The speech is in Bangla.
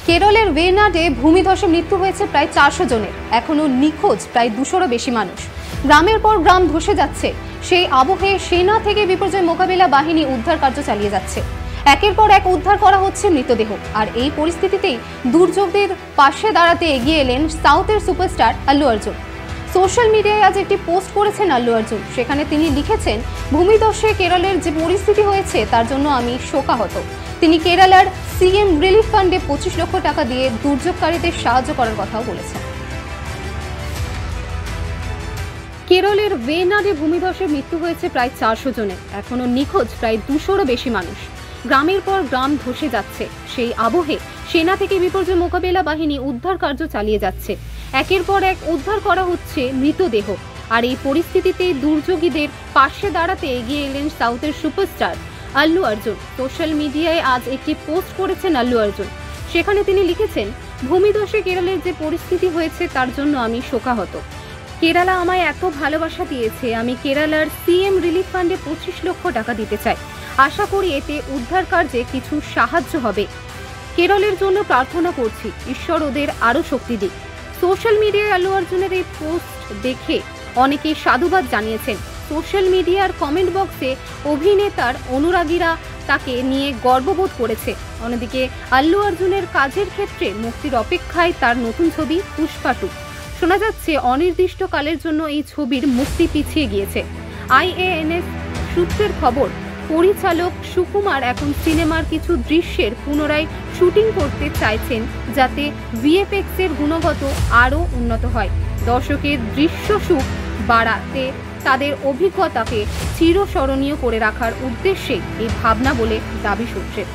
কেরলের ওয়েনাডে ভূমিধসে মৃত্যু হয়েছে প্রায় 400 জনের। এখনো নিখোঁজ প্রায় 200-রও বেশি মানুষ। গ্রামের পর গ্রাম ধসে যাচ্ছে। সেই আবহে সেনা থেকে বিপর্যয় মোকাবিলা বাহিনী উদ্ধার কার্য চালিয়ে যাচ্ছে। একের পর এক উদ্ধার করা হচ্ছে মৃতদেহ। আর এই পরিস্থিতিতেই দুর্যোগদের পাশে দাঁড়াতে এগিয়ে এলেন সাউথের সুপারস্টার আল্লু অর্জুন। সোশ্যাল মিডিয়ায় আজ একটি পোস্ট করেছেন আল্লু অর্জুন। সেখানে তিনি লিখেছেন, ভূমিধসে কেরলের যে পরিস্থিতি হয়েছে তার জন্য আমি শোকাহত। তিনি কেরালার সিএম রিলিফ ফান্ডে 25 লক্ষ টাকা দিয়ে দুর্যোগকারীদের সাহায্য করার কথাও বলেছেন। কেরলের ওয়েনাডে ভূমিধসে মৃত্যু হয়েছে প্রায় 400 জনের। এখনো নিখোঁজ প্রায় 200-রও বেশি মানুষ। গ্রামের পর গ্রাম ধসে যাচ্ছে। সেই আবহে সেনা থেকে বিপর্যয় মোকাবিলা বাহিনী উদ্ধার কার্য চালিয়ে যাচ্ছে। একের পর এক উদ্ধার করা হচ্ছে মৃতদেহ। আর এই পরিস্থিতিতে দুর্যোগীদের পাশে দাঁড়াতে এগিয়ে এলেন সাউথের সুপারস্টার আল্লু অর্জুন। সোশ্যাল মিডিয়ায় আজ একটি পোস্ট করেছেন আল্লু অর্জুন। সেখানে তিনি লিখেছেন, ভূমিধসে কেরলের যে পরিস্থিতি হয়েছে তার জন্য আমি শোকাহত। কেরালা আমায় এত ভালোবাসা দিয়েছে, আমি কেরালার সিএম রিলিফ ফান্ডে 25 লক্ষ টাকা দিতে চাই। আশা করি এতে উদ্ধার কার্যে কিছু সাহায্য হবে। কেরলের জন্য প্রার্থনা করছি, ঈশ্বর ওদের আরও শক্তি দিক। সোশ্যাল মিডিয়ায় আল্লু অর্জুনের এই পোস্ট দেখে অনেকে সাধুবাদ জানিয়েছেন। সোশ্যাল মিডিয়ার কমেন্ট বক্সে অভিনেতার অনুরাগীরা তাকে নিয়ে গর্ববোধ করেছে। অন্যদিকে আল্লু অর্জুনের কাজের ক্ষেত্রে মুক্তির অপেক্ষায় তার নতুন ছবি পুষ্পা 2। শোনা যাচ্ছে অনির্দিষ্টকালের জন্য এই ছবির মুক্তি পিছিয়ে গিয়েছে। IANS সূত্রের খবর, পরিচালক সুকুমার এখন সিনেমার কিছু দৃশ্যের পুনরায় শুটিং করতে চাইছেন, যাতে VFX এর গুণগত আরও উন্নত হয়। দর্শকের দৃশ্য সুখ বাড়াতে তাদের অভিজ্ঞতাকে চিরস্মরণীয় করে রাখার উদ্দেশ্যে এই ভাবনা বলে দাবি সূত্রের।